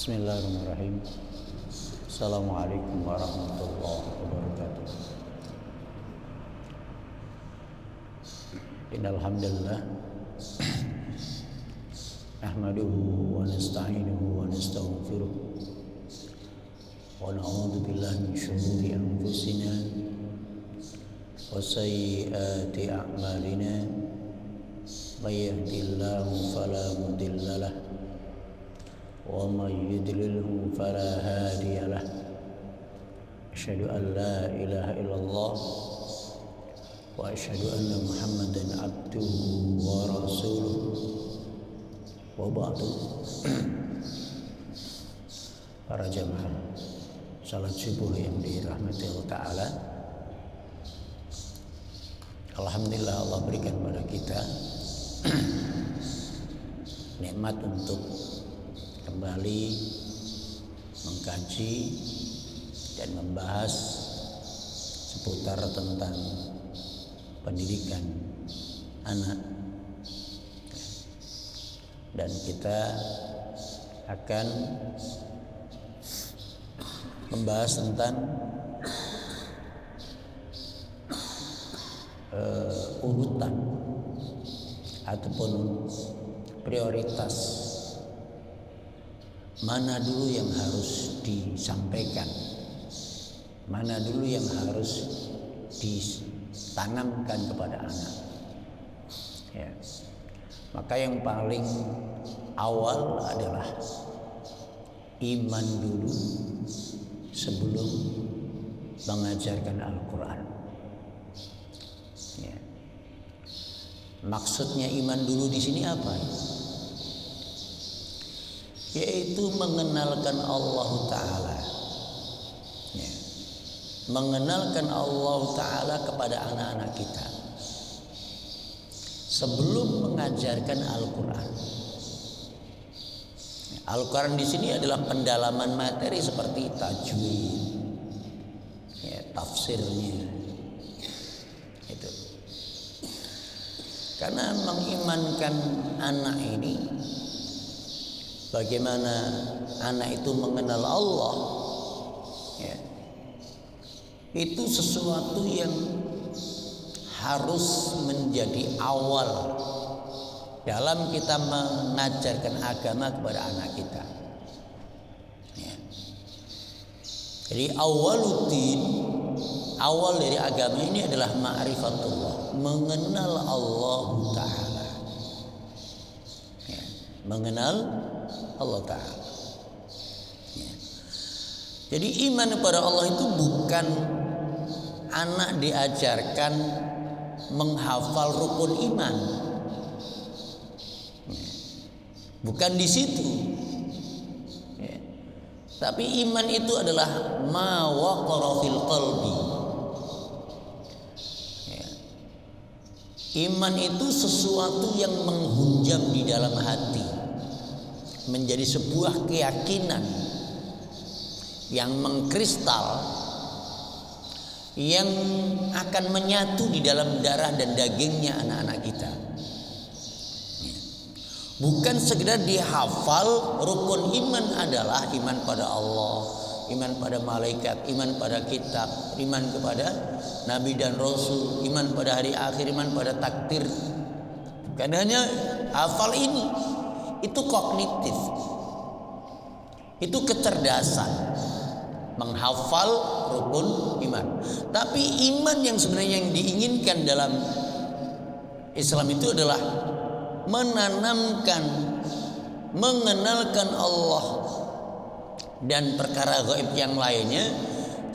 Bismillahirrahmanirrahim. Assalamualaikum warahmatullahi wabarakatuh. Innal hamdalillah nahmaduhu wa nasta'inuhu wa nastaghfiruh wa na'udzu billahi min shururi anfusina wa sayyiati a'malina. May yahdihillahu fala mudilla lahu wa may yudlilhu fala hadiya lahu. Asyhadu an la ilaha illallah wa asyhadu anna Muhammadan abduhu wa rasuluh. Wa ba'du. Para jamaah salat subuh yang dirahmati Allah Ta'ala, alhamdulillah Allah berikan kepada kita nikmat untuk kembali mengkaji dan membahas seputar tentang pendidikan anak, dan kita akan membahas tentang urutan ataupun prioritas mana dulu yang harus disampaikan, mana dulu yang harus ditanamkan kepada anak. Ya. Maka yang paling awal adalah iman dulu sebelum mengajarkan Al-Quran. Ya. Maksudnya iman dulu di sini apa? Yaitu mengenalkan Allah Ta'ala, ya. Mengenalkan Allah Ta'ala kepada anak-anak kita sebelum mengajarkan Al-Quran. Al-Quran di sini adalah pendalaman materi seperti tajwid, ya, tafsirnya, itu. Karena mengimankan anak ini, bagaimana anak itu mengenal Allah, ya, itu sesuatu yang harus menjadi awal dalam kita mengajarkan agama kepada anak kita. Ya. Jadi awaluddin, awal dari agama ini adalah ma'rifatullah, mengenal Allah Ta'ala, ya, mengenal Allah Ta'ala. Ya. Jadi iman kepada Allah itu bukan anak diajarkan menghafal rukun iman, ya, bukan di situ. Ya. Tapi iman itu adalah ma waqara fil qalbi. Ya. Iman itu sesuatu yang menghunjam di dalam hati, menjadi sebuah keyakinan yang mengkristal, yang akan menyatu di dalam darah dan dagingnya anak-anak kita. Bukan sekedar dihafal. Rukun iman adalah iman pada Allah, iman pada malaikat, iman pada kitab, iman kepada nabi dan rasul, iman pada hari akhir, iman pada takdir. Bukan hanya hafal ini. Itu kognitif, itu kecerdasan, menghafal rukun iman. Tapi iman yang sebenarnya yang diinginkan dalam Islam itu adalah menanamkan, mengenalkan Allah dan perkara gaib yang lainnya,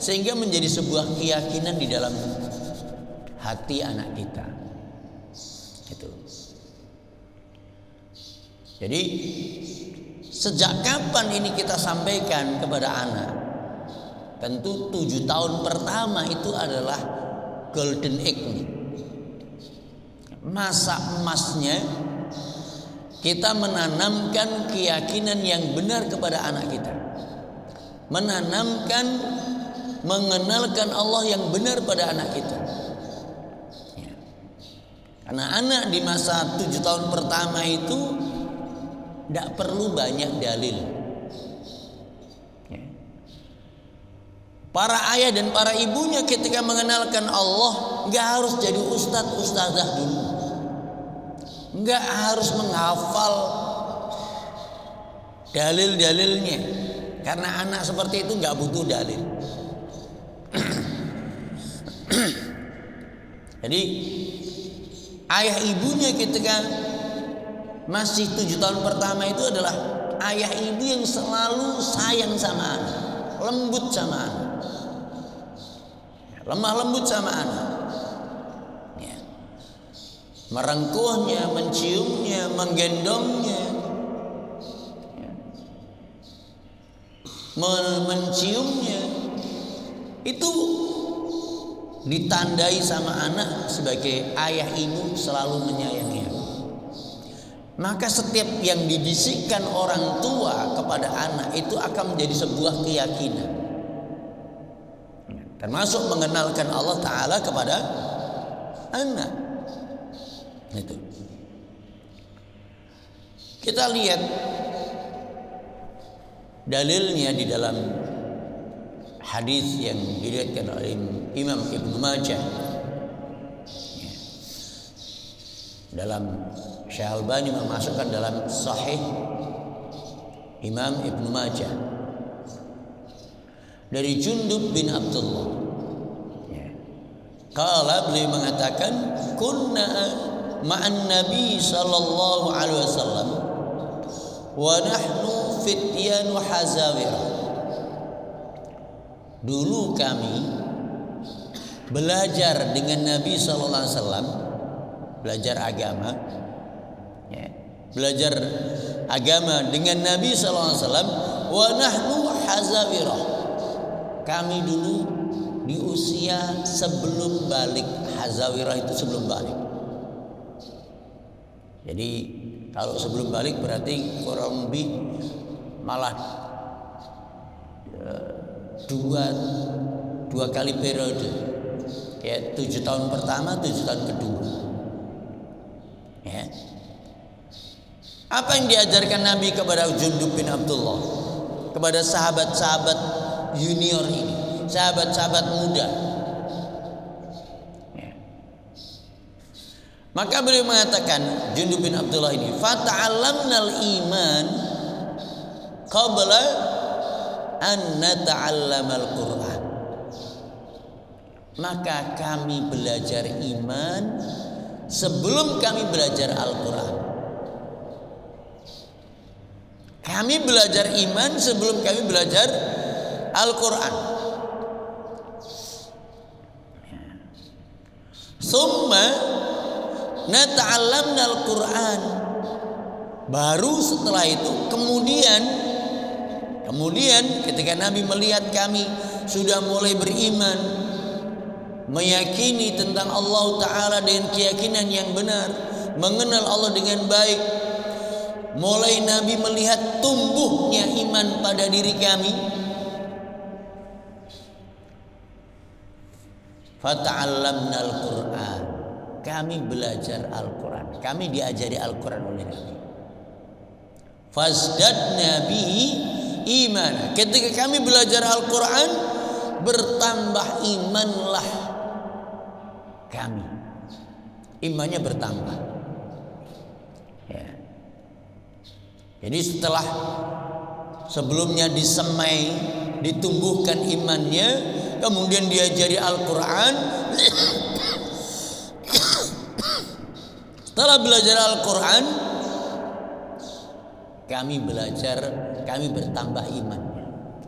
sehingga menjadi sebuah keyakinan di dalam hati anak kita. Itu. Jadi sejak kapan ini kita sampaikan kepada anak? Tentu 7 tahun pertama itu adalah golden age, masa emasnya kita menanamkan keyakinan yang benar kepada anak kita, menanamkan, mengenalkan Allah yang benar pada anak kita. Ya. Karena anak di masa 7 tahun pertama itu tidak perlu banyak dalil. Para ayah dan para ibunya ketika mengenalkan Allah nggak harus jadi ustadzah dulu, nggak harus menghafal dalil-dalilnya, karena anak seperti itu nggak butuh dalil. Jadi ayah ibunya ketika masih 7 tahun pertama itu adalah ayah ibu yang selalu sayang sama anak, lembut sama anak, lemah lembut sama anak, ya. Merengkuhnya, menciumnya, menggendongnya, ya. Menciumnya itu ditandai sama anak sebagai ayah ibu selalu menyayangi. Maka setiap yang dibisikkan orang tua kepada anak itu akan menjadi sebuah keyakinan, termasuk mengenalkan Allah Ta'ala kepada anak. Itu kita lihat dalilnya di dalam hadis yang diriwayatkan oleh Imam Ibnu Majah, ya. Dalam Syekh Albani memasukkan dalam Sahih Imam Ibnu Majah dari Jundub bin Abdullah, ya. Qala, beliau mengatakan, kunna ma'an Nabi sallallahu alaihi wasallam wa nahnu fityanu hazawirah. Dulu kami belajar dengan Nabi sallallahu alaihi wasallam, belajar agama, ya. Belajar agama dengan Nabi sallallahu alaihi wasallam wa nahnu hazawirah. Kami dulu di usia sebelum balik. Hazawirah itu sebelum balik. Jadi kalau sebelum balik berarti kurang lebih malah dua kali periode, ya, 7 tahun pertama, 7 tahun kedua, ya. Apa yang diajarkan Nabi kepada Jundub bin Abdullah, kepada sahabat-sahabat junior ini, sahabat-sahabat muda, ya. Maka beliau mengatakan, Jundub bin Abdullah ini, fata'allamnal iman qabla an nata'allamal Qur'an. Maka kami belajar iman sebelum kami belajar Al-Quran. Kami belajar iman sebelum kami belajar Al-Quran. Summa nata'allamna Al-Quran. Baru setelah itu kemudian ketika Nabi melihat kami sudah mulai beriman, meyakini tentang Allah Ta'ala dengan keyakinan yang benar, mengenal Allah dengan baik, mulai Nabi melihat tumbuhnya iman pada diri kami, fata'allamna Al-Quran. Kami belajar Al-Quran, kami diajari Al-Quran oleh Nabi. Fasdadna bihi iman. Ketika kami belajar Al-Quran, bertambah imanlah kami. Imannya bertambah, ya. Jadi setelah sebelumnya disemai, ditumbuhkan imannya, kemudian diajari Al-Quran. Setelah belajar Al-Quran, kami bertambah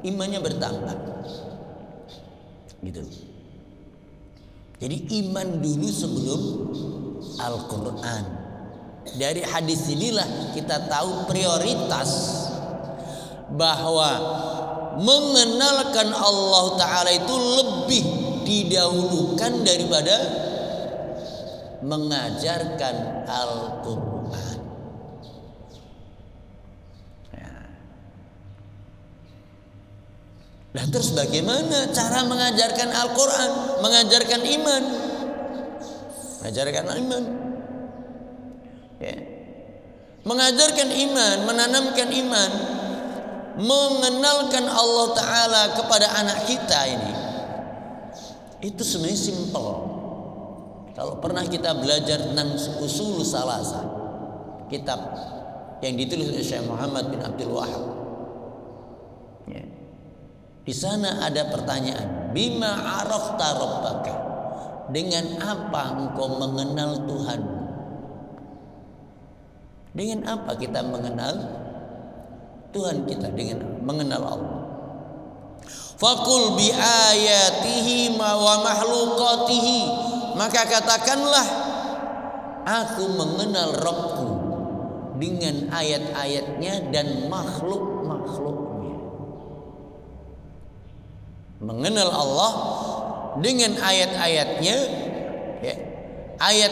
imannya bertambah, gitu. Jadi iman dulu sebelum Al-Quran. Dari hadis inilah kita tahu prioritas bahwa mengenalkan Allah Ta'ala itu lebih didahulukan daripada mengajarkan Al-Quran. Nah, terus bagaimana cara mengajarkan Al-Quran, mengajarkan iman? Mengajarkan iman, ya. Mengajarkan iman, menanamkan iman, mengenalkan Allah Ta'ala kepada anak kita ini Itu sebenarnya simpel. Kalau pernah kita belajar tentang usul salasa, kitab yang ditulis oleh Syekh Muhammad bin Abdul Wahab, ya. Di sana ada pertanyaan, bima arafta rabbaka, dengan apa engkau mengenal Tuhan? Dengan apa kita mengenal Tuhan kita? Dengan mengenal Allah. Faqul bi ayatihi wa mahlukatihi, maka katakanlah, aku mengenal Rabbku dengan ayat-ayatnya dan makhluk-makhluknya. Mengenal Allah dengan ayat-ayatnya, ya. Ayat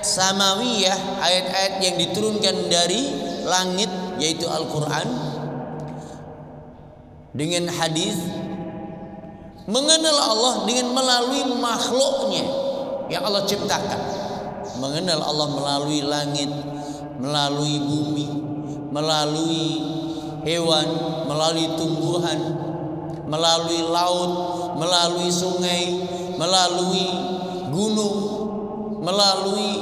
samawiyah, ayat-ayat yang diturunkan dari langit, yaitu Al-Quran, dengan hadis. Mengenal Allah dengan melalui makhluknya yang Allah ciptakan. Mengenal Allah melalui langit, melalui bumi, melalui hewan, melalui tumbuhan, melalui laut, melalui sungai, melalui gunung, melalui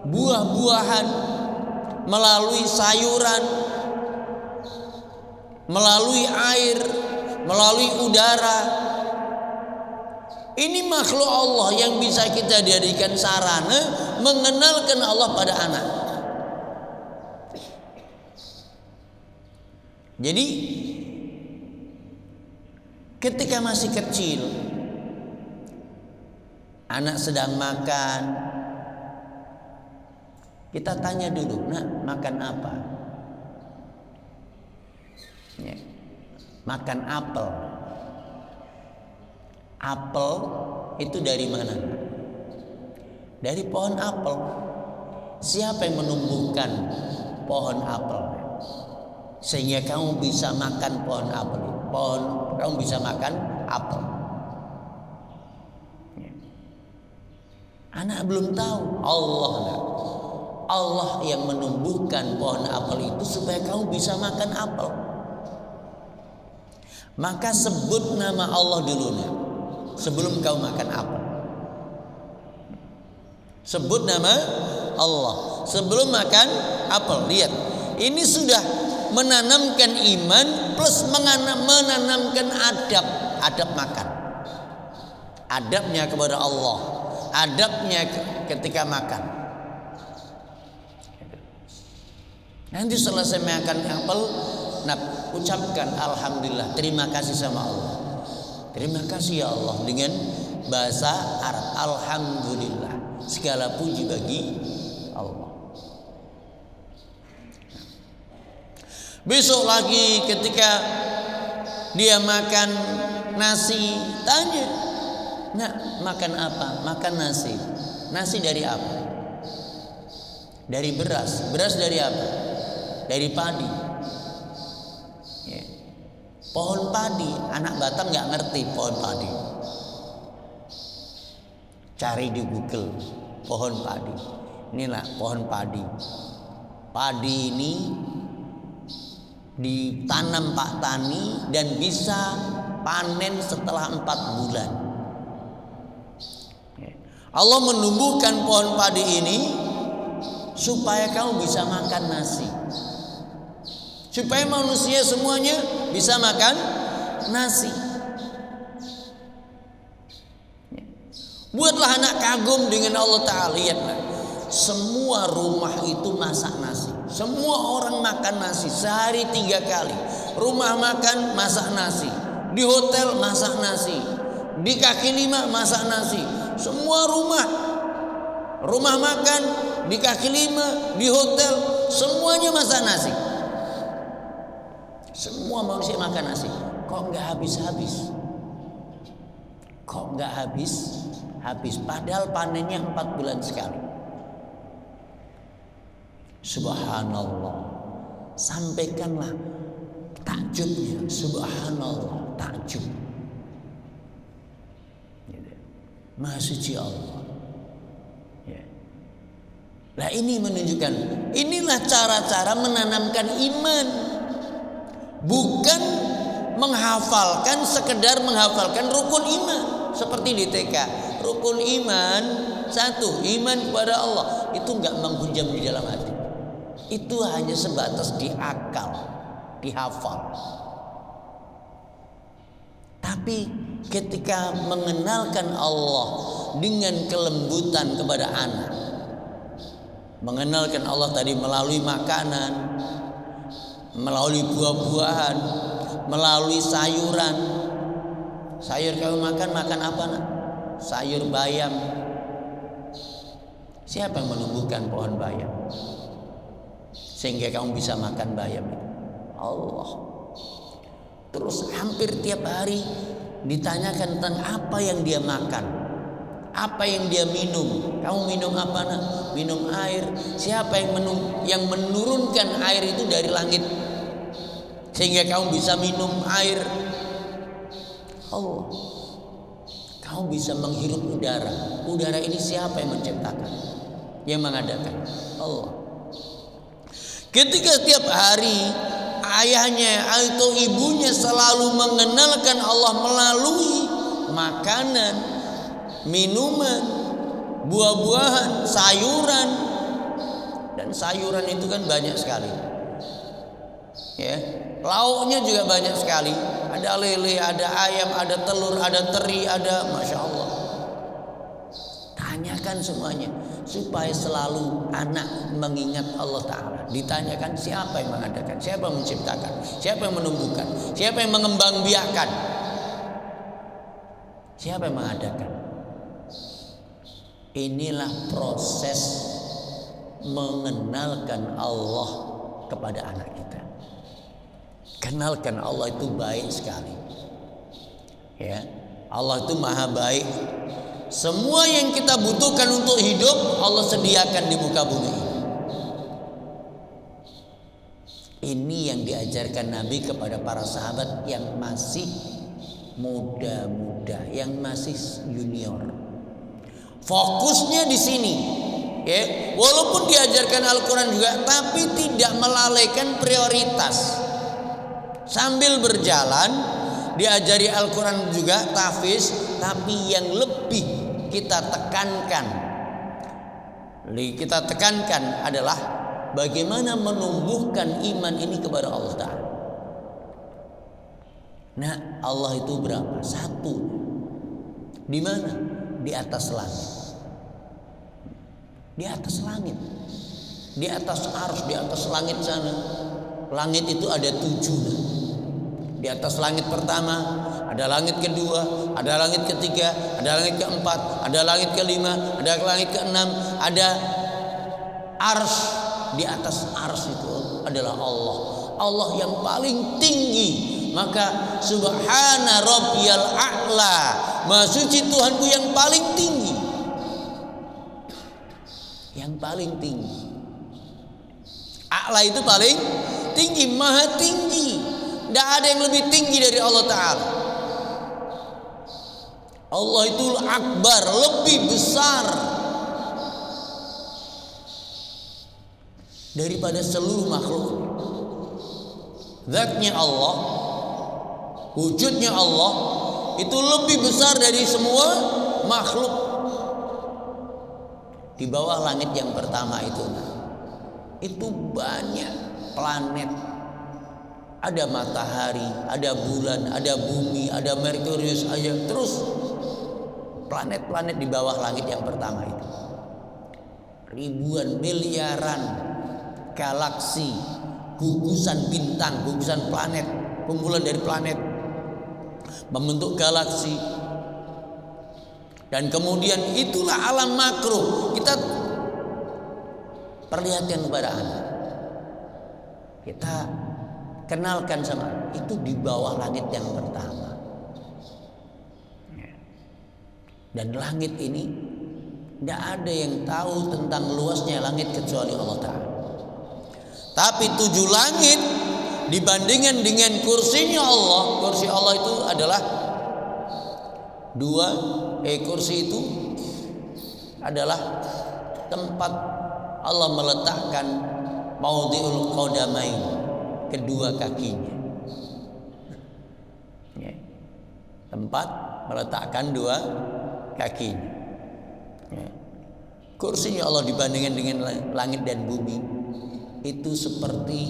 buah-buahan, melalui sayuran, melalui air, melalui udara. Ini makhluk Allah yang bisa kita jadikan sarana mengenalkan Allah pada anak. Jadi ketika masih kecil, anak sedang makan, kita tanya dulu, nak, makan apa? Ya. Makan apel. Apel itu dari mana? Dari pohon apel. Siapa yang menumbuhkan pohon apel sehingga kamu bisa makan pohon apel? Kamu bisa makan apel. Ya. Anak belum tahu. Allah yang menumbuhkan pohon apel itu supaya kamu bisa makan apel. Maka sebut nama Allah dulu, nah, sebelum kau makan apel. Sebut nama Allah sebelum makan apel. Lihat, ini sudah menanamkan iman plus menanamkan adab makan. Adabnya kepada Allah, adabnya ketika makan. Nanti selesai makan apel, nah, ucapkan alhamdulillah, terima kasih sama Allah. Terima kasih ya Allah dengan bahasa Arab. Alhamdulillah, segala puji bagi Allah. Besok lagi ketika dia makan nasi, tanya, nak, makan apa? Makan nasi. Nasi dari apa? Dari beras. Beras dari apa? Dari padi. Ya. Pohon padi, anak Batam nggak ngerti pohon padi. Cari di Google pohon padi. Inilah pohon padi. Padi ini ditanam Pak Tani dan bisa panen setelah 4 bulan. Allah menumbuhkan pohon padi ini supaya kamu bisa makan nasi, supaya manusia semuanya bisa makan nasi. Buatlah anak kagum dengan Allah Ta'ala. Lihatlah, semua rumah itu masak nasi. Semua orang makan nasi sehari 3 kali. Rumah makan masak nasi, di hotel masak nasi, di kaki lima masak nasi. Semua rumah makan, di kaki lima, di hotel, semuanya masak nasi. Semua manusia makan nasi. Kok nggak habis-habis? Kok nggak habis? Padahal panennya 4 bulan sekali. Subhanallah. Sampaikanlah takjubnya. Subhanallah, takjub. Maha suci Allah. Ya. Nah, ini menunjukkan, inilah cara-cara menanamkan iman. Bukan menghafalkan, sekedar menghafalkan rukun iman. seperti di TK. Rukun iman satu, iman kepada Allah itu nggak menghujam di dalam hati. Itu hanya sebatas di akal, dihafal. Tapi ketika mengenalkan Allah dengan kelembutan kepada anak, mengenalkan Allah tadi melalui makanan, melalui buah-buahan, melalui sayuran. Sayur kamu makan apa nak? Sayur bayam. Siapa yang menumbuhkan pohon bayam sehingga kamu bisa makan bayam itu? Allah. Terus hampir tiap hari ditanyakan tentang apa yang dia makan, apa yang dia minum. Kamu minum apa nak? Minum air. Siapa yang menurunkan air itu dari langit sehingga kamu bisa minum air? Allah. Kamu bisa menghirup udara. Udara ini siapa yang menciptakan? Yang mengadakan? Allah. Ketika setiap hari ayahnya atau ibunya selalu mengenalkan Allah melalui makanan, minuman, buah-buahan, sayuran. Dan sayuran itu kan banyak sekali. Ya, lauknya juga banyak sekali. Ada lele, ada ayam, ada telur, ada teri, ada Masya Allah. Tanyakan semuanya supaya selalu anak mengingat Allah Ta'ala. Ditanyakan siapa yang mengadakan, siapa yang menciptakan, siapa yang menumbuhkan, siapa yang mengembangbiakkan, siapa yang mengadakan. Inilah proses mengenalkan Allah kepada anak kita. Kenalkan Allah itu baik sekali. Ya, Allah itu maha baik. Semua yang kita butuhkan untuk hidup Allah sediakan di muka bumi ini. Ini yang diajarkan Nabi kepada para sahabat yang masih muda-muda, yang masih junior. Fokusnya di sini. Ya, walaupun diajarkan Al-Quran juga, tapi tidak melalaikan prioritas. Sambil berjalan diajari Al-Quran juga tahfiz, tapi yang lebih kita tekankan adalah bagaimana menumbuhkan iman ini kepada Allah Ta'ala. Nah, Allah itu berapa? Satu. Di mana? Di atas langit. Di atas langit. Di atas arsy, di atas langit sana. Langit itu ada 7. Di atas langit pertama, ada langit kedua, ada langit ketiga, ada langit keempat, ada langit kelima, ada langit keenam, ada arsy. Di atas arsy itu adalah Allah. Allah yang paling tinggi. Maka subhana rabbiyal a'la, maha suci Tuhanku yang paling tinggi. Yang paling tinggi. A'la itu paling tinggi, maha tinggi. Tidak ada yang lebih tinggi dari Allah Ta'ala. Allah itu akbar, lebih besar daripada seluruh makhluk. Zatnya Allah, wujudnya Allah itu lebih besar dari semua makhluk. Di bawah langit yang pertama itu banyak planet. Ada matahari, ada bulan, ada bumi, ada Merkurius, aja terus planet-planet di bawah langit yang pertama itu. Ribuan miliaran galaksi, gugusan bintang, gugusan planet, kumpulan dari planet membentuk galaksi. Dan kemudian itulah alam makro. Kita perlihatkan kepada anak. Kita kenalkan sama itu di bawah langit yang pertama. Dan langit ini tidak ada yang tahu tentang luasnya langit kecuali Allah Ta'ala. Tapi 7 langit dibandingkan dengan kursinya Allah, kursi Allah itu adalah kursi itu adalah tempat Allah meletakkan maudhi'ul qadamain, kedua kakinya. Tempat meletakkan dua kakinya. Ya. Kursinya Allah dibandingkan dengan langit dan bumi itu seperti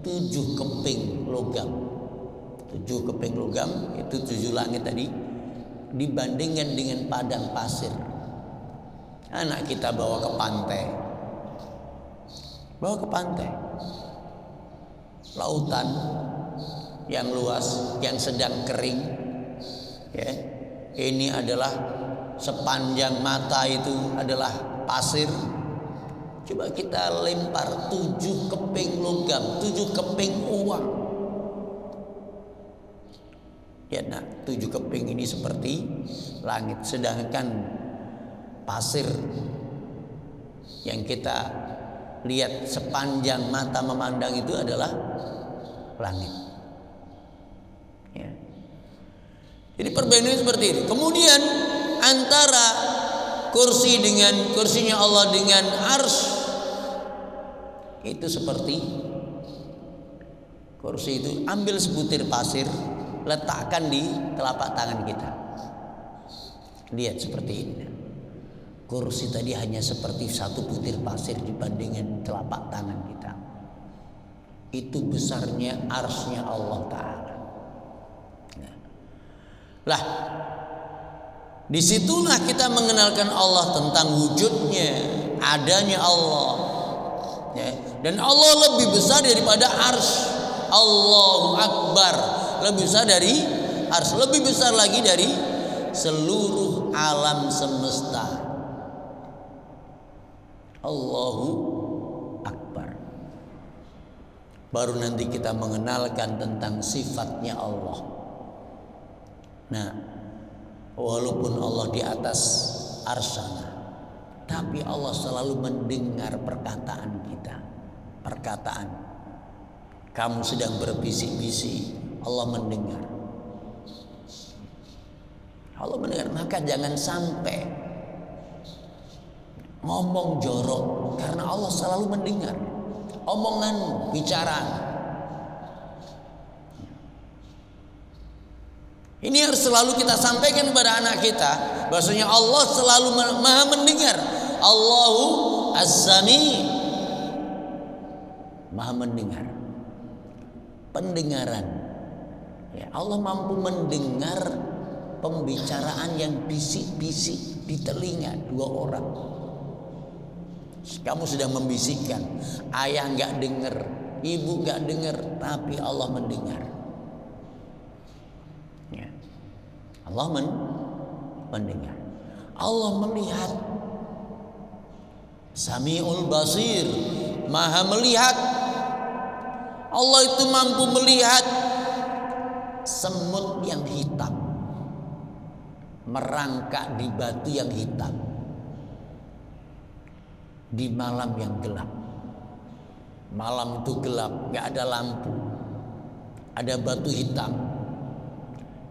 7 keping logam. 7 keping logam itu 7 langit tadi dibandingkan dengan padang pasir. Anak kita bawa ke pantai. Bawa ke pantai. Lautan yang luas, yang sedang kering. Ya. Ini adalah sepanjang mata itu adalah pasir. Coba kita lempar 7 keping logam, 7 keping uang. Ya nak, 7 keping ini seperti langit. Sedangkan pasir yang kita lihat sepanjang mata memandang itu adalah langit. Ya. Jadi perbedaannya seperti ini. Kemudian antara kursi dengan kursinya Allah dengan arsy itu seperti kursi itu ambil sebutir pasir letakkan di telapak tangan kita. Lihat seperti ini. Kursi tadi hanya seperti satu butir pasir dibandingkan telapak tangan kita. Itu besarnya arsy-nya Allah Ta'ala. Lah, disitulah kita mengenalkan Allah tentang wujudnya, adanya Allah. Ya. Dan Allah lebih besar daripada arsy. Allahu Akbar, lebih besar dari arsy, lebih besar lagi dari seluruh alam semesta. Allahu Akbar. Baru nanti kita mengenalkan tentang sifatnya Allah. Nah, walaupun Allah di atas arsy-Nya, tapi Allah selalu mendengar perkataan kita. Perkataan kamu sedang berbisik-bisik, Allah mendengar. Allah mendengar, maka jangan sampai ngomong jorok, karena Allah selalu mendengar omongan, bicaraan. Ini harus selalu kita sampaikan kepada anak kita, bahwasanya Allah selalu Maha mendengar. Allahu Az-Sami, Maha mendengar. Pendengaran. Ya, Allah mampu mendengar pembicaraan yang bisik-bisik di telinga dua orang. Kamu sedang membisikkan, ayah nggak dengar, ibu nggak dengar, tapi Allah mendengar. Ya. Allah mendengar. Allah melihat. Sami'ul Basir, Maha melihat. Allah itu mampu melihat semut yang hitam merangkak di batu yang hitam di malam yang gelap. Malam itu gelap, gak ada lampu, ada batu hitam.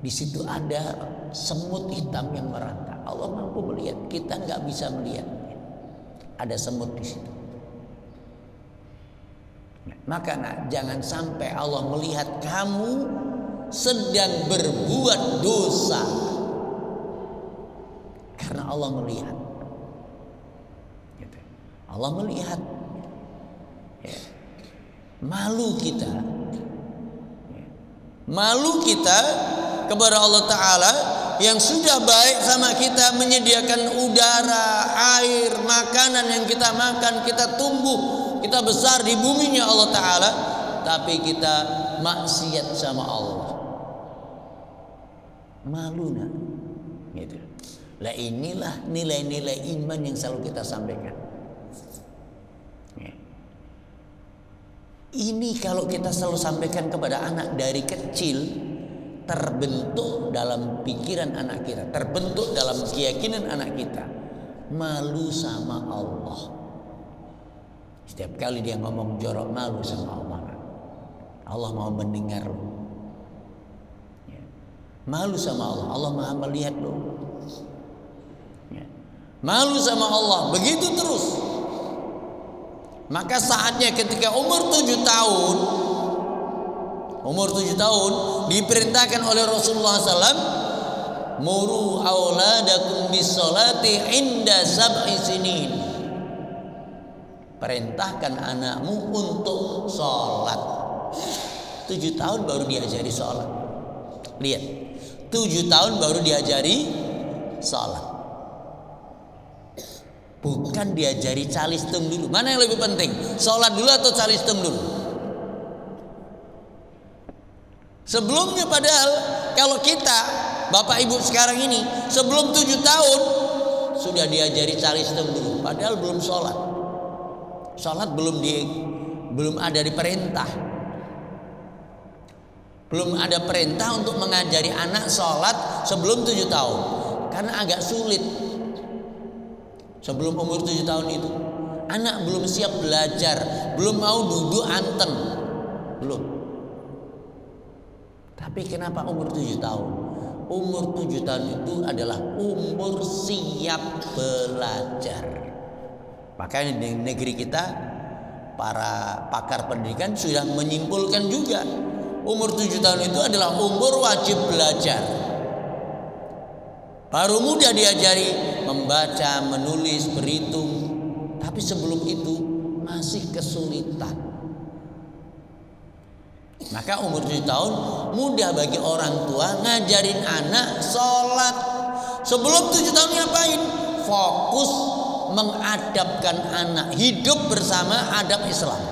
Di situ ada semut hitam yang merangkak. Allah mampu melihat, kita nggak bisa melihat. Ada semut di situ. Maka jangan sampai Allah melihat kamu sedang berbuat dosa, karena Allah melihat. Allah melihat. Ya. Malu kita. Ya. Malu kita kepada Allah Ta'ala yang sudah baik sama kita, menyediakan udara, air, makanan yang kita makan, kita tumbuh, kita besar di buminya Allah Ta'ala, tapi kita maksiat sama Allah. Malu nak, gitu. Lah inilah nilai-nilai iman yang selalu kita sampaikan. Ini kalau kita selalu sampaikan kepada anak dari kecil, terbentuk dalam pikiran anak kita, terbentuk dalam keyakinan anak kita. Malu sama Allah. Setiap kali dia ngomong jorok, malu sama Allah. Allah mau mendengar lu. Ya. Malu sama Allah. Allah maha melihat lu. Ya. Malu sama Allah. Begitu terus. Maka saatnya ketika umur 7 tahun, diperintahkan oleh Rasulullah SAW Muru auladakum bis-sholati inda sab'i sinin. Perintahkan anakmu untuk sholat. 7 tahun baru diajari sholat. Lihat, 7 tahun baru diajari sholat. Bukan diajari calistung dulu. Mana yang lebih penting? Sholat dulu atau calistung dulu? Sebelumnya padahal kalau kita bapak ibu sekarang ini sebelum 7 tahun sudah diajari calistung dulu. Padahal belum sholat. Sholat belum ada di perintah. Belum ada perintah untuk mengajari anak sholat sebelum 7 tahun. Karena agak sulit. Sebelum umur 7 tahun itu anak belum siap belajar, belum mau duduk anteng, belum. Tapi kenapa umur 7 tahun? Umur 7 tahun itu adalah umur siap belajar. Makanya di negeri kita para pakar pendidikan sudah menyimpulkan juga umur 7 tahun itu adalah umur wajib belajar. Baru mudah diajari membaca, menulis, berhitung. Tapi sebelum itu masih kesulitan. Maka umur 7 tahun mudah bagi orang tua ngajarin anak sholat. Sebelum 7 tahun ngapain? Fokus mengadabkan anak hidup bersama adab Islam.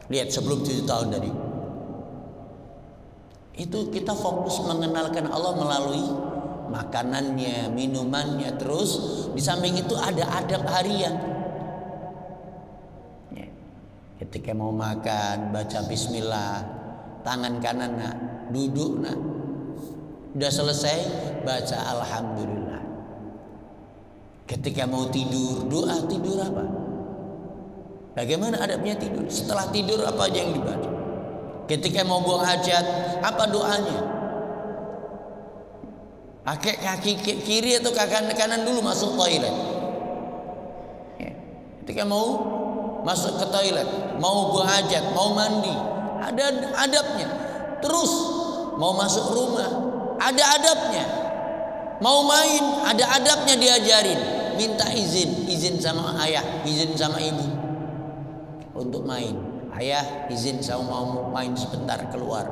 Lihat sebelum 7 tahun tadi. Itu kita fokus mengenalkan Allah melalui makanannya, minumannya, terus di samping itu ada adab harian. Ketika mau makan baca bismillah, tangan kanan nak, duduk nak. Udah selesai baca alhamdulillah. Ketika mau tidur, doa tidur apa? Bagaimana adabnya tidur? Setelah tidur apa aja yang dibaca? Ketika mau buang hajat, apa doanya? Pakai kaki kiri atau kaki kanan dulu masuk toilet. Ketika mau masuk ke toilet, mau buang hajat, mau mandi, ada adabnya. Terus mau masuk rumah, ada adabnya. Mau main, ada adabnya diajarin. Minta izin sama ayah, izin sama ibu untuk main. Ayah izin saya mau main sebentar keluar.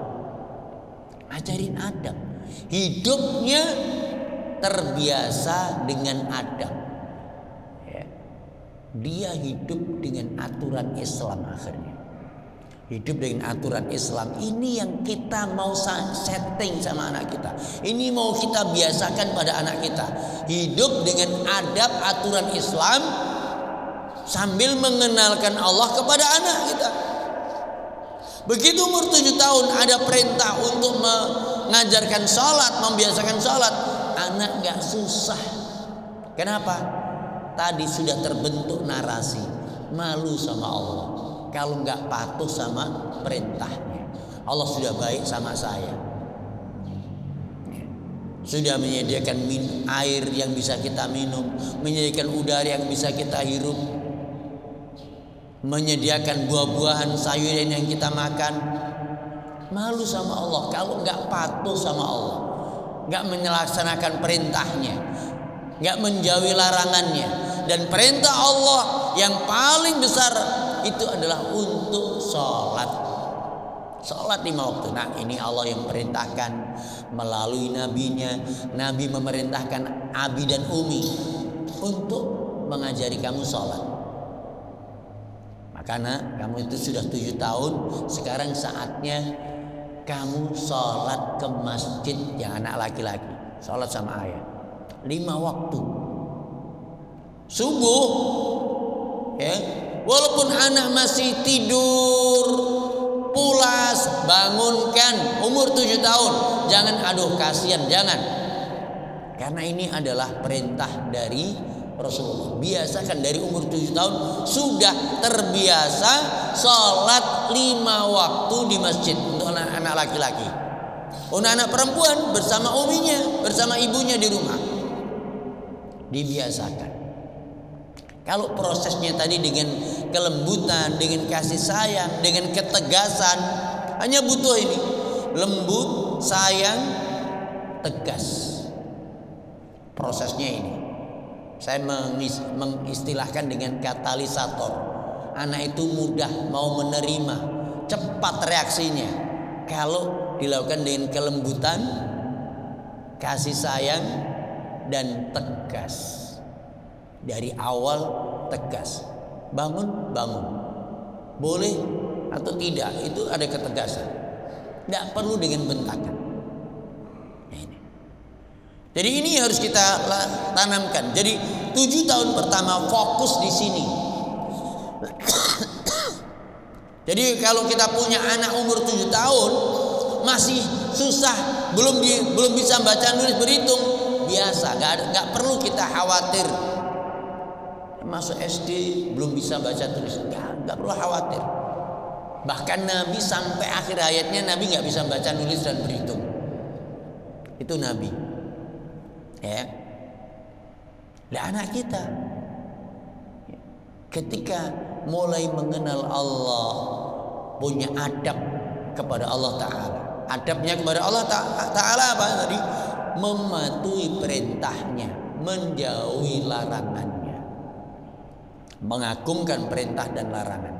Ajarin adab. Hidupnya terbiasa dengan adab. Dia hidup dengan aturan Islam akhirnya. Hidup dengan aturan Islam. Ini yang kita mau setting sama anak kita. Ini mau kita biasakan pada anak kita. Hidup dengan adab aturan Islam sambil mengenalkan Allah kepada anak kita. Begitu umur 7 tahun ada perintah untuk mengajarkan sholat, membiasakan sholat. Anak gak susah. Kenapa? Tadi sudah terbentuk narasi malu sama Allah. Kalau gak patuh sama perintahnya. Allah sudah baik sama saya. Sudah menyediakan air yang bisa kita minum, menyediakan udara yang bisa kita hirup, menyediakan buah-buahan, sayuran yang kita makan. Malu sama Allah kalau nggak patuh sama Allah, nggak melaksanakan perintahnya, nggak menjauhi larangannya. Dan perintah Allah yang paling besar itu adalah untuk sholat. Sholat 5 waktu. Nah ini Allah yang perintahkan melalui nabinya. Nabi memerintahkan Abi dan Umi untuk mengajari kamu sholat. Karena kamu itu sudah 7 tahun, sekarang saatnya kamu sholat ke masjid. Yang anak laki-laki sholat sama ayah 5 waktu. Subuh ya, walaupun anak masih tidur pulas, bangunkan. Umur 7 tahun, jangan aduh kasihan, jangan. Karena ini adalah perintah dari Rasulullah. Biasakan dari umur 7 tahun sudah terbiasa sholat 5 waktu di masjid untuk anak-anak laki-laki. Untuk anak perempuan bersama uminya, bersama ibunya di rumah. Dibiasakan. Kalau prosesnya tadi dengan kelembutan, dengan kasih sayang, dengan ketegasan, hanya butuh ini, lembut, sayang, tegas. Prosesnya ini saya mengistilahkan dengan katalisator. Anak itu mudah mau menerima, cepat reaksinya kalau dilakukan dengan kelembutan, kasih sayang, dan tegas. Dari awal tegas, bangun, boleh atau tidak, itu ada ketegasan. Tidak perlu dengan bentakan. Jadi ini harus kita tanamkan. Jadi 7 tahun pertama fokus di sini. Jadi kalau kita punya anak umur 7 tahun masih susah, belum bisa baca nulis berhitung, biasa, nggak perlu kita khawatir. Masuk SD belum bisa baca tulis, nggak perlu khawatir. Bahkan Nabi sampai akhir hayatnya Nabi nggak bisa baca nulis dan berhitung. Itu Nabi. Ya. Dan anak kita ketika mulai mengenal Allah, punya adab kepada Allah Ta'ala. Adabnya kepada Allah Ta'ala apa tadi? Mematuhi perintahnya, menjauhi larangannya, mengagungkan perintah dan larangan.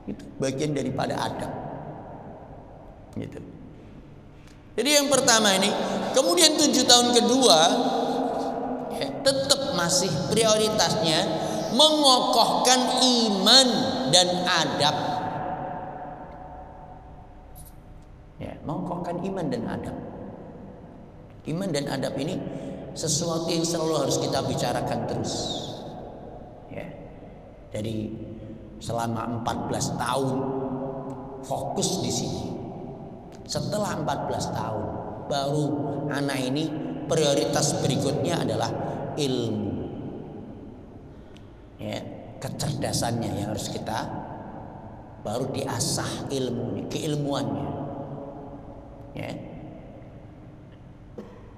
Itu bagian daripada adab. Gitu. Jadi yang pertama ini, kemudian 7 tahun kedua tetap masih prioritasnya mengokohkan iman dan adab. Ya, mengokohkan iman dan adab. Iman dan adab ini sesuatu yang selalu harus kita bicarakan terus. Ya. Jadi selama 14 tahun fokus di sini. Setelah 14 tahun baru anak ini prioritas berikutnya adalah ilmu. Ya, kecerdasannya yang harus kita baru diasah ilmunya, keilmuannya. Ya.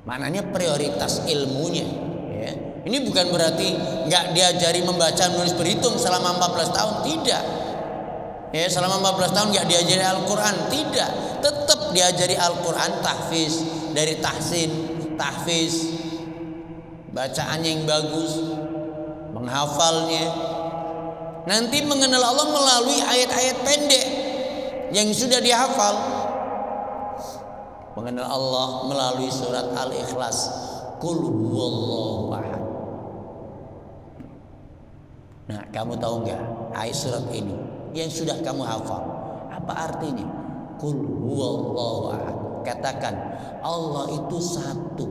Maknanya prioritas ilmunya. Ya. Ini bukan berarti nggak diajari membaca, menulis, berhitung selama 14 tahun, tidak. Ya, selama 14 tahun nggak diajari Al-Quran, tidak. Tetap diajari Al-Quran, tahfiz, dari tahsin, tahfiz, bacaannya yang bagus, menghafalnya. Nanti mengenal Allah melalui ayat-ayat pendek yang sudah dihafal. Mengenal Allah melalui surat Al-Ikhlas, Qul huwallahu ahad. Nah, kamu tahu nggak ayat surat ini yang sudah kamu hafal, apa artinya? Qul huwallahu ahad. Katakan Allah itu satu.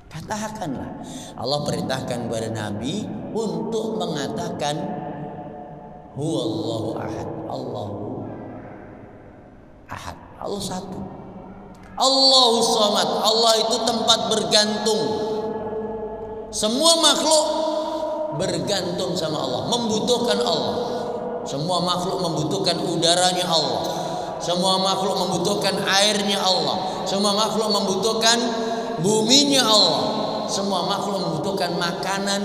Katakanlah. Allah perintahkan kepada Nabi untuk mengatakan huwallahu ahad. Allahu ahad. Allah satu. Allahu samad. Allah itu tempat bergantung. Semua makhluk bergantung sama Allah, membutuhkan Allah. Semua makhluk membutuhkan udaranya Allah. Semua makhluk membutuhkan airnya Allah. Semua makhluk membutuhkan buminya Allah. Semua makhluk membutuhkan makanan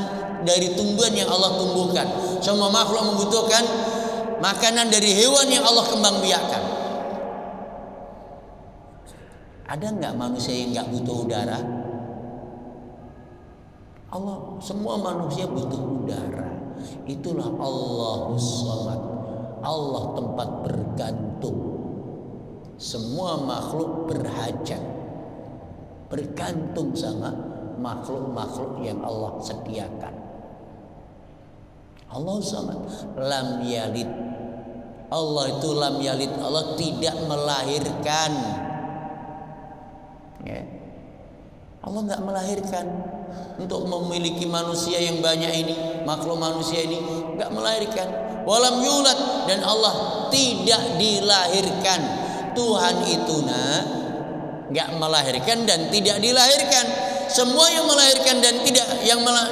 dari tumbuhan yang Allah tumbuhkan. Semua makhluk membutuhkan makanan dari hewan yang Allah kembang biakan. Ada nggak manusia yang nggak butuh udara? Allah, semua manusia butuh udara. Itulah Allahus Samad. Allah tempat bergantung. Semua makhluk berhajat, bergantung sama makhluk-makhluk yang Allah sediakan. Allahus Samad. Lam yalid. Allah itu lam yalid. Allah tidak melahirkan. Ya. Allah nggak melahirkan. Untuk memiliki manusia yang banyak ini, makhluk manusia ini nggak melahirkan. Walam yulad, dan Allah tidak dilahirkan. Tuhan itu nggak melahirkan dan tidak dilahirkan. Semua yang melahirkan dan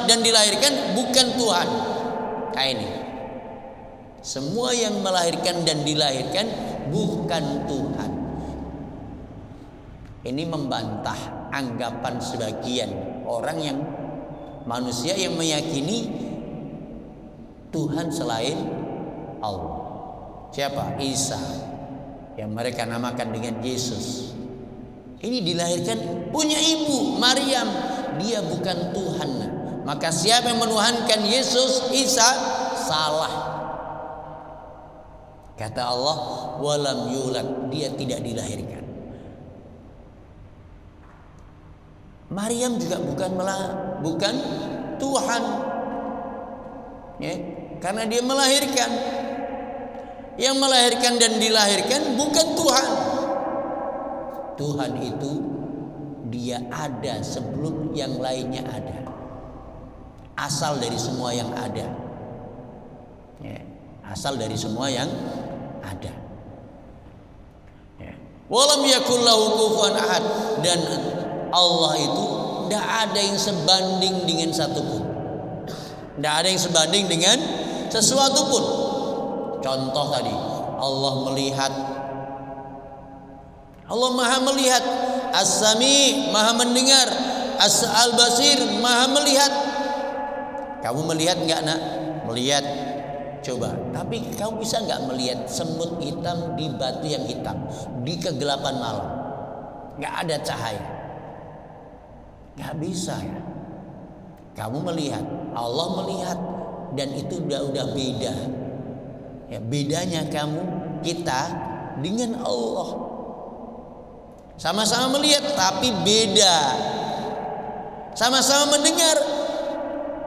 dan dilahirkan bukan Tuhan. Kayak ini. Semua yang melahirkan dan dilahirkan bukan Tuhan. Ini membantah anggapan sebagian orang yang manusia yang meyakini Tuhan selain Allah. Siapa? Isa, yang mereka namakan dengan Yesus. Ini dilahirkan punya ibu Maryam, dia bukan Tuhan. Maka siapa yang menuhankan Yesus Isa salah. Kata Allah, walam yulad, dia tidak dilahirkan. Maryam juga bukan Tuhan, ya, karena dia melahirkan. Yang melahirkan dan dilahirkan bukan Tuhan. Tuhan itu dia ada sebelum yang lainnya ada, asal dari semua yang ada, ya, asal dari semua yang ada. Walam yakul lahu kufuwan ahad, dan Allah itu tidak ada yang sebanding dengan satupun, tidak ada yang sebanding dengan sesuatu pun. Contoh tadi, Allah melihat, Allah maha melihat, As-Sami maha mendengar, As-Al-Basir maha melihat. Kamu melihat enggak nak? Melihat. Coba, tapi kamu bisa enggak melihat semut hitam di batu yang hitam, di kegelapan malam? Enggak ada cahaya. Enggak bisa ya. Kamu melihat, Allah melihat, dan itu udah beda. Ya, bedanya kita dengan Allah. Sama-sama melihat tapi beda. Sama-sama mendengar.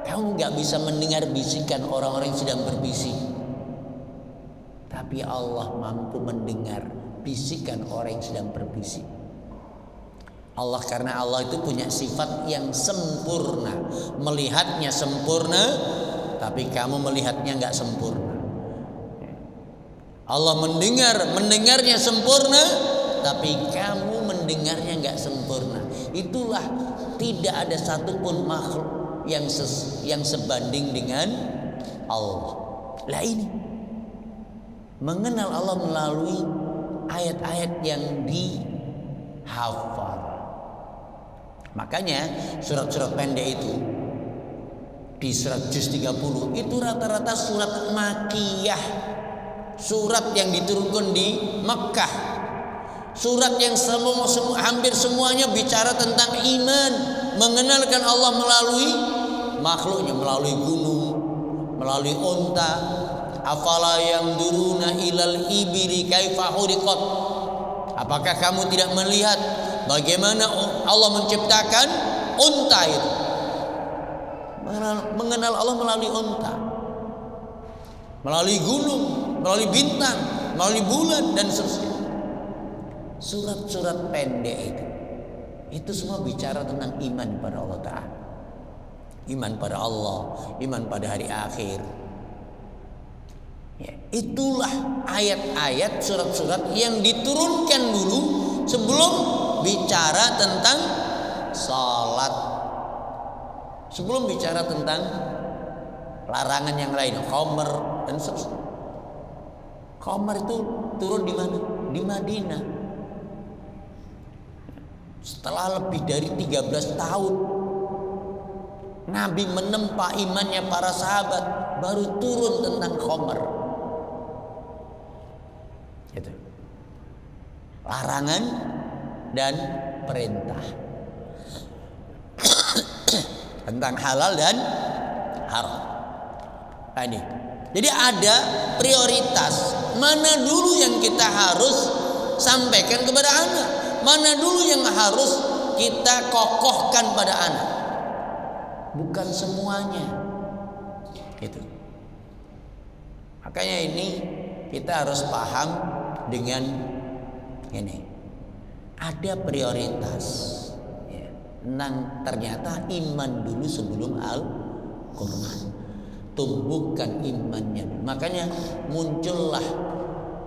Kamu gak bisa mendengar bisikan orang-orang yang sedang berbisik, tapi Allah mampu mendengar bisikan orang yang sedang berbisik. Allah, karena Allah itu punya sifat yang sempurna, melihatnya sempurna, tapi kamu melihatnya gak sempurna. Allah mendengarnya sempurna, tapi kamu mendengarnya gak sempurna. Itulah tidak ada satupun makhluk yang sebanding dengan Allah. Lah ini mengenal Allah melalui ayat-ayat yang dihafal. Makanya surat-surat pendek itu di surat Juz 30 itu rata-rata surat Makkiyah, surat yang diturunkan di Mekkah, surat yang hampir semuanya bicara tentang iman, mengenalkan Allah melalui makhluknya, melalui gunung, melalui unta. Afala yanzuruna ilal ibili kaifa khuliqat. Apakah kamu tidak melihat bagaimana Allah menciptakan unta itu? Mengenal Allah melalui unta, melalui gunung, melalui bintang, melalui bulan dan seterusnya. Surat-surat pendek itu semua bicara tentang iman pada Allah Ta'ala, iman pada Allah, iman pada hari akhir. Ya, itulah ayat-ayat surat-surat yang diturunkan dulu sebelum bicara tentang salat, sebelum bicara tentang larangan yang lain, khamr dan seterusnya. Khamr itu turun di mana? Di Madinah. Setelah lebih dari 13 tahun Nabi menempa imannya para sahabat, baru turun tentang khamr. Gitu. Larangan dan perintah tentang halal dan haram. Nah, ini. Jadi ada prioritas. Mana dulu yang kita harus sampaikan kepada anak? Mana dulu yang harus kita kokohkan pada anak? Bukan semuanya. Gitu. Makanya ini kita harus paham dengan ini. Ada prioritas. Ya. Ternyata iman dulu sebelum Al-Quran. Tumbuhkan imannya. Makanya muncullah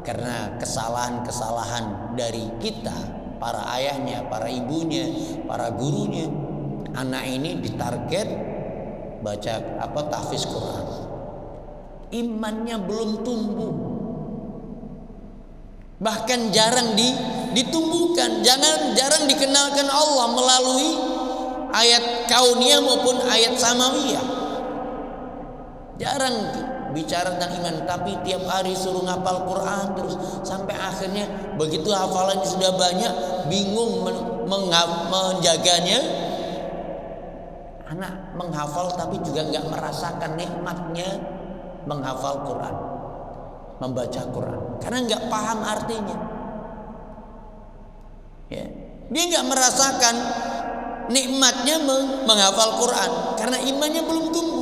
karena kesalahan-kesalahan dari kita, para ayahnya, para ibunya, para gurunya, anak ini ditarget baca tahfiz Quran. Imannya belum tumbuh. Bahkan jarang ditumbuhkan, jarang dikenalkan Allah melalui ayat kauniyah maupun ayat samawiyah. Jarang bicara tentang iman, tapi tiap hari suruh ngapal Quran terus sampai akhirnya begitu hafalannya sudah banyak, bingung menjaganya. Anak menghafal tapi juga nggak merasakan nikmatnya menghafal Quran, membaca Quran, karena nggak paham artinya. Ya. Dia nggak merasakan nikmatnya menghafal Quran karena imannya belum tumbuh.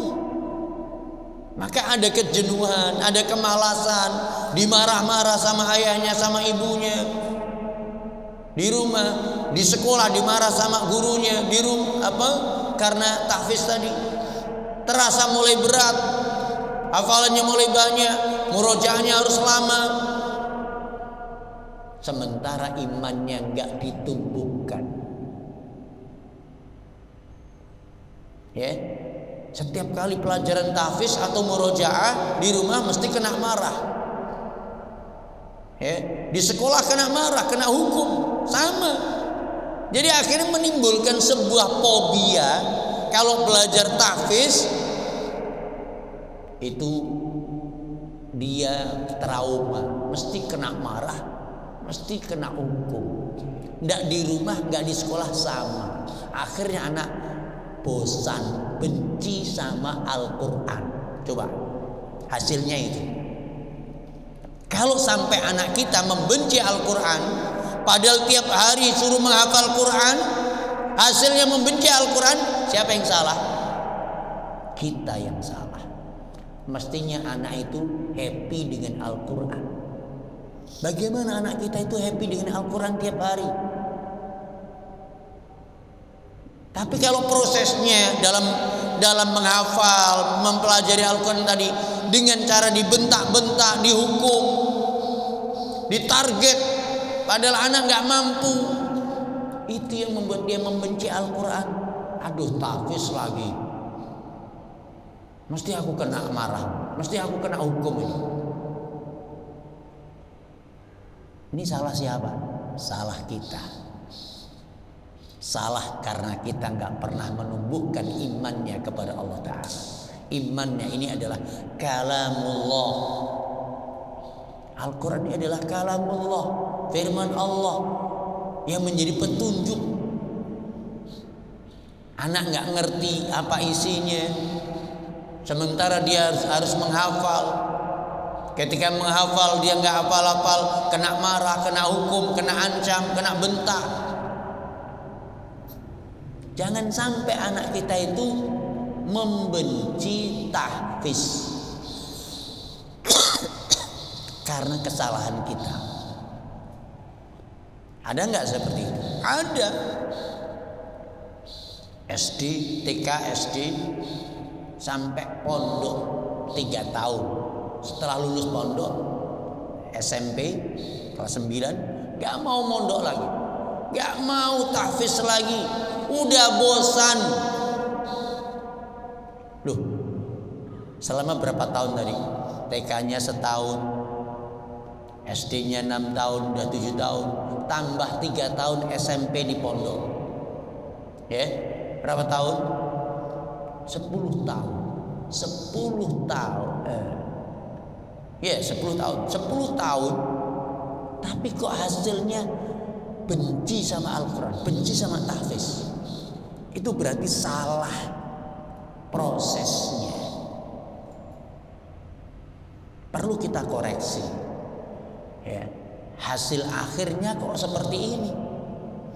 Maka ada kejenuhan, ada kemalasan, dimarah-marah sama ayahnya, sama ibunya. Di rumah, di sekolah dimarah sama gurunya, di rumah karena tahfiz tadi. Terasa mulai berat, hafalannya mulai banyak, murojaahnya harus lama. Sementara imannya enggak ditumbuhkan. Ya. Setiap kali pelajaran tahfiz atau murojaah di rumah mesti kena marah. Ya, di sekolah kena marah, kena hukum, sama. Jadi akhirnya menimbulkan sebuah fobia. Kalau belajar tahfiz itu dia trauma, mesti kena marah, mesti kena hukum. Nggak di rumah, nggak di sekolah, sama. Akhirnya anak bosan, benci sama Al-Quran. Coba hasilnya itu. Kalau sampai anak kita membenci Al-Quran, padahal tiap hari suruh menghafal Quran, hasilnya membenci Al-Quran, siapa yang salah? Kita yang salah. Mestinya anak itu happy dengan Al-Quran. Bagaimana anak kita itu happy dengan Al-Quran tiap hari? Tapi kalau prosesnya dalam menghafal, mempelajari Al-Quran tadi dengan cara dibentak-bentak, dihukum, ditarget, padahal anak nggak mampu, itu yang membuat dia membenci Al-Quran. Aduh, tahfiz lagi, mesti aku kena marah, mesti aku kena hukum ini. Ini salah siapa? Salah kita. Salah karena kita nggak pernah menumbuhkan imannya kepada Allah Ta'ala. Imannya ini adalah kalamullah. Al-Quran ini adalah kalamullah, firman Allah yang menjadi petunjuk. Anak nggak ngerti apa isinya, sementara dia harus menghafal. Ketika menghafal dia nggak hafal-hafal, kena marah, kena hukum, kena ancam, kena bentak. Jangan sampai anak kita itu membenci tahfiz karena kesalahan kita. Ada nggak seperti itu? Ada. SD, TK, SD sampai pondok 3 tahun. Setelah lulus pondok, SMP kelas 9, gak mau mondok lagi, gak mau tahfiz lagi, udah bosan. Loh, selama berapa tahun tadi? TK-nya setahun, SD-nya 6 tahun, udah 7 tahun, tambah 3 tahun SMP di pondok. Ya, berapa tahun? 10 tahun. 10 tahun. 10 tahun. 10 tahun. Tapi kok hasilnya benci sama Al-Quran, benci sama tahfiz. Itu berarti salah prosesnya. Perlu kita koreksi. Ya. Hasil akhirnya kok seperti ini.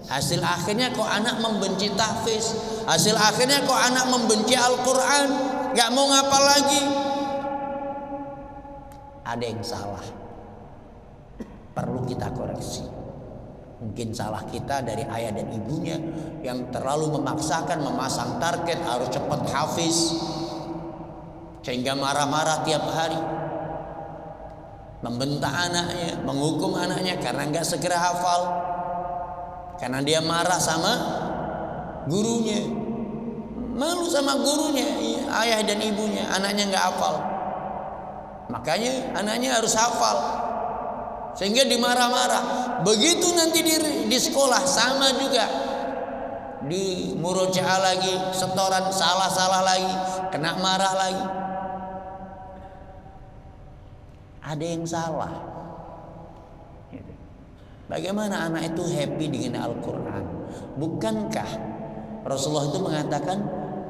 Hasil akhirnya kok anak membenci tahfiz. Hasil akhirnya kok anak membenci Al-Quran, gak mau ngapal lagi. Ada yang salah, perlu kita koreksi. Mungkin salah kita dari ayah dan ibunya yang terlalu memaksakan, memasang target harus cepat hafiz, sehingga marah-marah tiap hari, membentak anaknya, menghukum anaknya karena gak segera hafal, karena dia marah sama gurunya, malu sama gurunya, ayah dan ibunya, anaknya gak hafal. Makanya anaknya harus hafal, sehingga dimarah-marah. Begitu nanti di sekolah sama juga, di murojaah lagi, setoran salah-salah lagi, kena marah lagi. ada yang salah. Bagaimana anak itu happy dengan Al-Quran? Bukankah Rasulullah itu mengatakan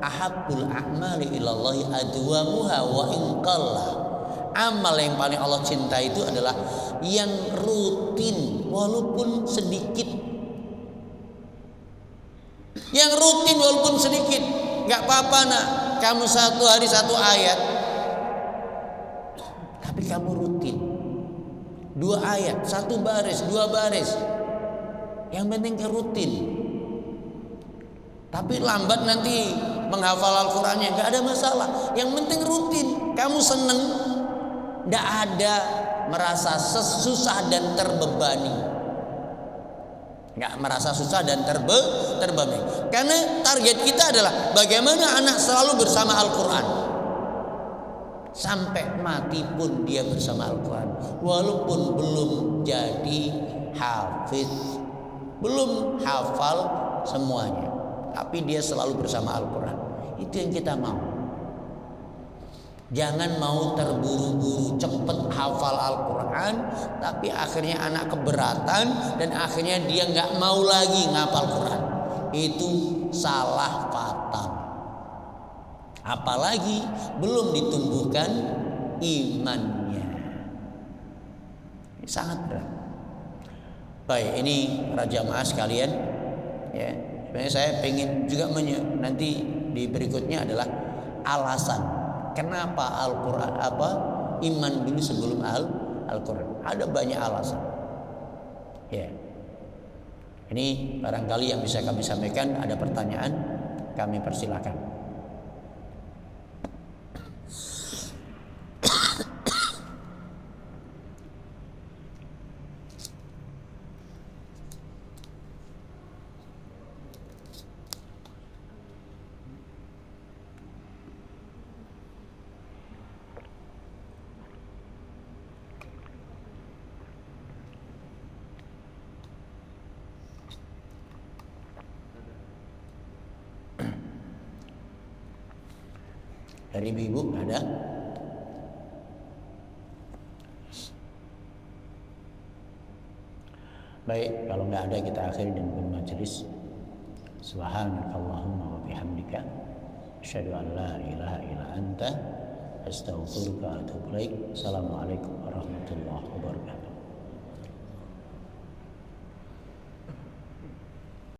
ahabbul a'mali ilallahi adwamuha wa in qalla. Amal yang paling Allah cinta itu adalah yang rutin walaupun sedikit. Yang rutin walaupun sedikit. Gak apa-apa nak, kamu satu hari satu ayat, tapi kamu rutin 2 ayat, 1 baris, 2 baris. Yang penting rutin. Tapi lambat nanti menghafal Al-Qurannya, gak ada masalah. Yang penting rutin. Kamu seneng, gak ada merasa susah dan terbebani. Gak merasa susah dan terbebani. Karena target kita adalah bagaimana anak selalu bersama Al-Quran. Sampai mati pun dia bersama Al-Quran. Walaupun belum jadi hafiz, belum hafal semuanya, tapi dia selalu bersama Al-Quran. Itu yang kita mau. Jangan mau terburu-buru cepet hafal Al-Quran, tapi akhirnya anak keberatan dan akhirnya dia gak mau lagi ngapal Quran. Itu salah fatal. Apalagi belum ditumbuhkan imannya. Sangat berat. Baik, ini para jamaah sekalian, ya. Sebenarnya saya pengen juga nanti di berikutnya adalah alasan kenapa Al-Quran iman dulu sebelum Al-Quran. Ada banyak alasan. Ya. Ini barangkali yang bisa kami sampaikan. Ada pertanyaan, kami persilakan. Dari ibu ada? Baik, kalau nggak ada kita akhiri dengan majelis. Subhanakallahumma wa bihamdika asyhadu an la ilaha illa anta astaghfiruka wa atubu ilaik. Assalamualaikum warahmatullahi wabarakatuh.